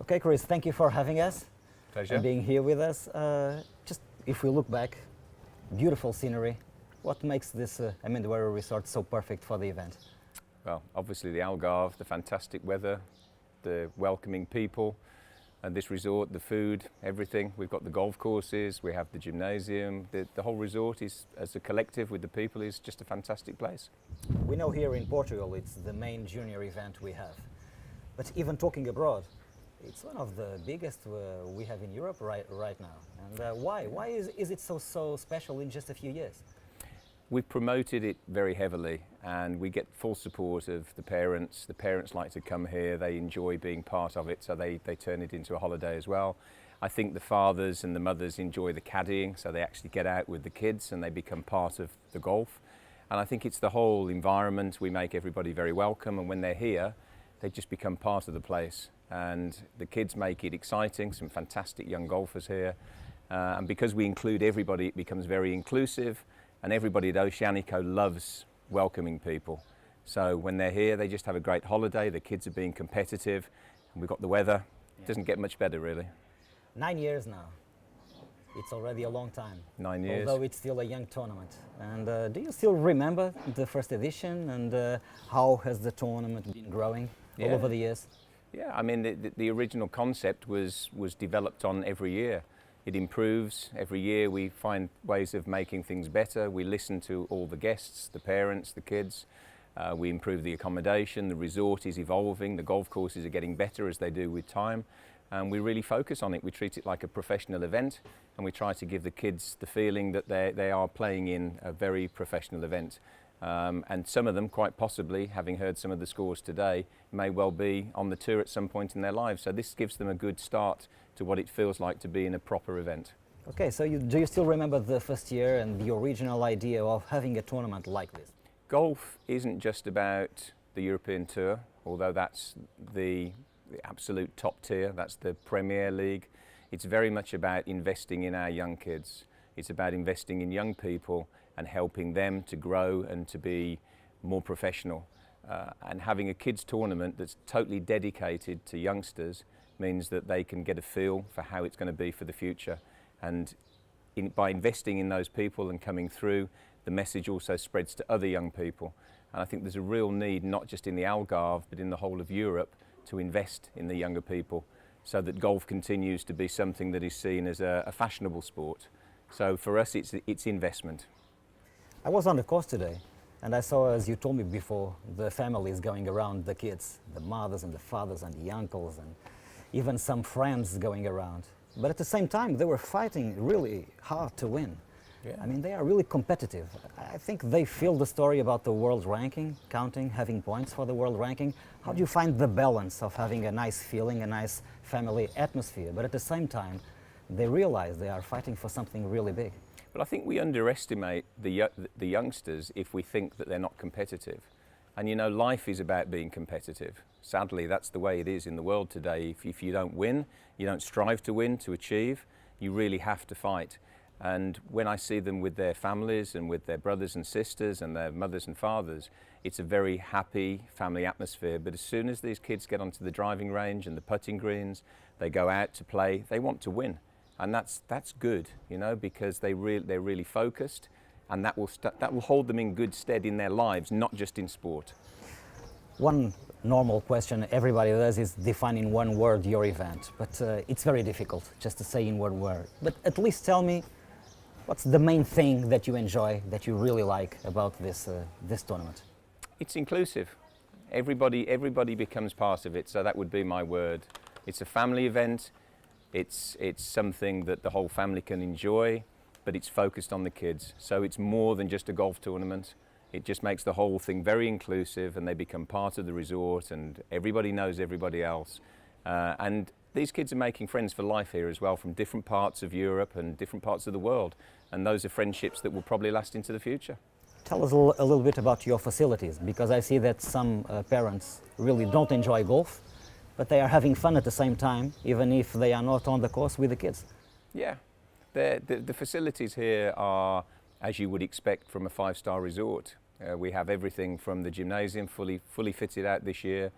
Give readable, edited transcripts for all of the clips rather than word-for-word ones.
Okay, Chris, thank you for having us. Pleasure. And being here with us. Just if we look back, beautiful scenery. What makes this Amendoeiro resort so perfect for the event? Well, obviously the Algarve, the fantastic weather, the welcoming people, and this resort, the food, everything. We've got the golf courses, we have the gymnasium. The whole resort is, as a collective with the people, is just a fantastic place. We know here in Portugal it's the main junior event we have. But even talking abroad, it's one of the biggest we have in Europe right now. And why? Why is it so special in just a few years? We've promoted it very heavily and we get full support of the parents. The parents like to come here, they enjoy being part of it, so they turn it into a holiday as well. I think the fathers and the mothers enjoy the caddying, so they actually get out with the kids and they become part of the golf. And I think it's the whole environment. We make everybody very welcome, and when they're here, they just become part of the place. And the kids make it exciting, some fantastic young golfers here. And because we include everybody, it becomes very inclusive. And everybody at Oceanico loves welcoming people. So when they're here, they just have a great holiday. The kids are being competitive. And we've got the weather. It doesn't get much better, really. 9 years now. It's already a long time. 9 years. Although it's still a young tournament. And do you still remember the first edition? And how has the tournament been growing all over the years? Yeah, I mean, the original concept was developed on every year. It improves. Every year we find ways of making things better. We listen to all the guests, the parents, the kids. We improve the accommodation. The resort is evolving. The golf courses are getting better as they do with time. And we really focus on it. We treat it like a professional event, and we try to give the kids the feeling that they are playing in a very professional event. And some of them, quite possibly, having heard some of the scores today, may well be on the tour at some point in their lives. So this gives them a good start to what it feels like to be in a proper event. Okay, so do you still remember the first year and the original idea of having a tournament like this? Golf isn't just about the European Tour, although that's the absolute top tier, that's the Premier League. It's very much about investing in our young kids. It's about investing in young people and helping them to grow and to be more professional. And having a kids tournament that's totally dedicated to youngsters means that they can get a feel for how it's going to be for the future. And by investing in those people and coming through, the message also spreads to other young people. And I think there's a real need, not just in the Algarve, but in the whole of Europe, to invest in the younger people so that golf continues to be something that is seen as a fashionable sport. So for us, it's investment. I was on the course today, and I saw, as you told me before, the families going around the kids, the mothers and the fathers and the uncles, and even some friends going around. But at the same time, they were fighting really hard to win. Yeah. I mean, they are really competitive. I think they feel the story about the world ranking, counting, having points for the world ranking. How do you find the balance of having a nice feeling, a nice family atmosphere, but at the same time, they realize they are fighting for something really big? But I think we underestimate the youngsters if we think that they're not competitive. And you know, life is about being competitive. Sadly, that's the way it is in the world today. If you don't win, you don't strive to win, to achieve, you really have to fight. And when I see them with their families and with their brothers and sisters and their mothers and fathers, it's a very happy family atmosphere. But as soon as these kids get onto the driving range and the putting greens, they go out to play, they want to win. And that's good, you know, because they're really focused, and that will hold them in good stead in their lives, not just in sport. One normal question everybody does is define in one word your event, but it's very difficult just to say in one word. But at least tell me, what's the main thing that you enjoy, that you really like about this tournament? It's inclusive. Everybody becomes part of it, so that would be my word. It's a family event. It's something that the whole family can enjoy, but it's focused on the kids. So it's more than just a golf tournament. It just makes the whole thing very inclusive, and they become part of the resort, and everybody knows everybody else. And these kids are making friends for life here as well, from different parts of Europe and different parts of the world. And those are friendships that will probably last into the future. Tell us a little bit about your facilities, because I see that some parents really don't enjoy golf, but they are having fun at the same time, even if they are not on the course with the kids. Yeah, the facilities here are, as you would expect from a five-star resort. We have everything from the gymnasium fully fitted out this year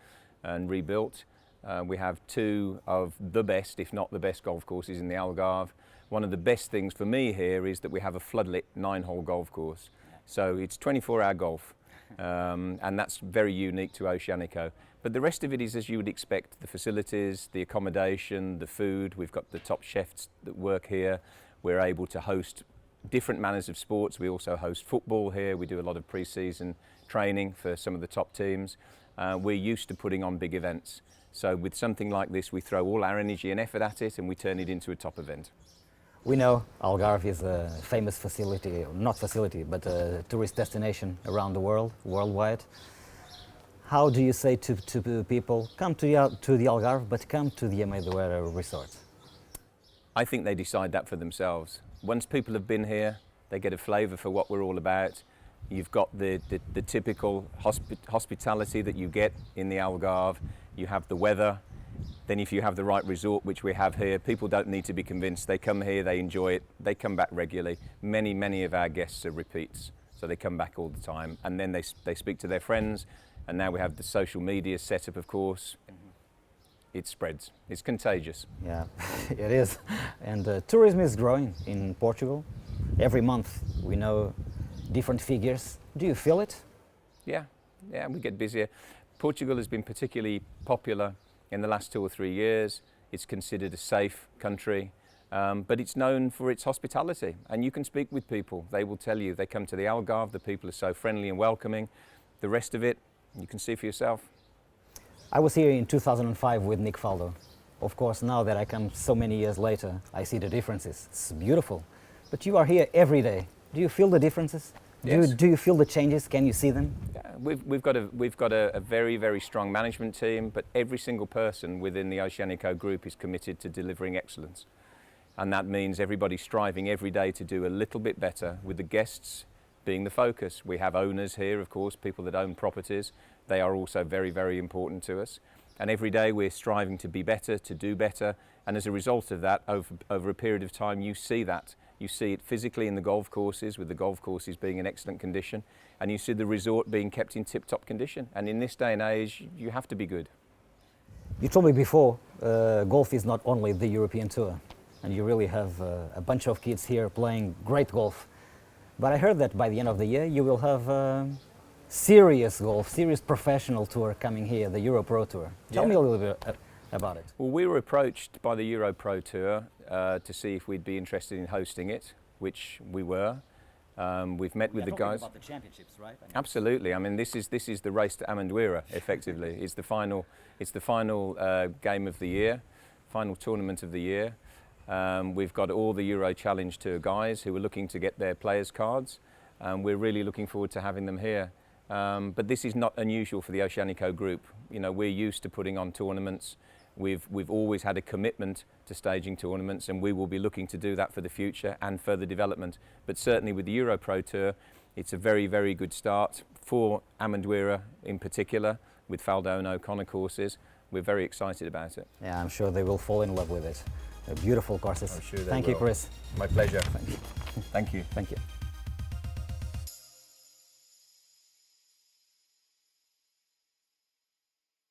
and rebuilt. We have two of the best, if not the best, golf courses in the Algarve. One of the best things for me here is that we have a floodlit 9-hole golf course. So it's 24-hour golf, and that's very unique to Oceanico. But the rest of it is as you would expect: the facilities, the accommodation, the food. We've got the top chefs that work here. We're able to host different manners of sports. We also host football here. We do a lot of pre-season training for some of the top teams. We're used to putting on big events. So with something like this, we throw all our energy and effort at it, and we turn it into a top event. We know Algarve is a famous facility, not facility, but a tourist destination around the world, worldwide. How do you say to people, come to the Algarve, but come to the Amadora Resort? I think they decide that for themselves. Once people have been here, they get a flavour for what we're all about. You've got the typical hospitality that you get in the Algarve. You have the weather. Then if you have the right resort, which we have here, people don't need to be convinced. They come here, they enjoy it, they come back regularly. Many of our guests are repeats, so they come back all the time. And then they speak to their friends, and now we have the social media set up, of course. It spreads. It's contagious. Yeah, it is. And tourism is growing in Portugal. Every month we know different figures. Do you feel it? Yeah, we get busier. Portugal has been particularly popular in the last 2 or 3 years. It's considered a safe country, but it's known for its hospitality. And you can speak with people. They will tell you. They come to the Algarve. The people are so friendly and welcoming. The rest of it, you can see for yourself. I was here in 2005 with Nick Faldo. Of course, now that I come so many years later, I see the differences. It's beautiful. But you are here every day. Do you feel the differences? Yes. Do you feel the changes? Can you see them? Yeah, we've got a very strong management team, but every single person within the Oceanico group is committed to delivering excellence. And that means everybody's striving every day to do a little bit better, with the guests being the focus. We have owners here, of course, people that own properties. They are also very important to us. And every day we're striving to be better, to do better. And as a result of that, over a period of time, you see that. You see it physically in the golf courses, with the golf courses being in excellent condition. And you see the resort being kept in tip-top condition. And in this day and age, you have to be good. You told me before, golf is not only the European Tour. And you really have a bunch of kids here playing great golf. But I heard that by the end of the year, you will have serious golf, serious professional tour coming here, the Euro Pro Tour. Tell me a little bit about it. Well, we were approached by the Euro Pro Tour to see if we'd be interested in hosting it, which we were. We've met with the guys. About the championships, right? Absolutely. I mean, this is the race to Amendoira. Effectively, it's the final game of the year, final tournament of the year. We've got all the Euro Challenge Tour guys who are looking to get their players' cards. We're really looking forward to having them here. But this is not unusual for the Oceanico group. You know, we're used to putting on tournaments. We've always had a commitment to staging tournaments, and we will be looking to do that for the future and further development. But certainly with the Euro Pro Tour, it's a very good start for Amendoira in particular, with Faldo and O'Connor courses. We're very excited about it. Yeah, I'm sure they will fall in love with it. They're beautiful courses. I'm sure they Thank will. you, Chris. My pleasure. Thank you. Thank you. Thank you.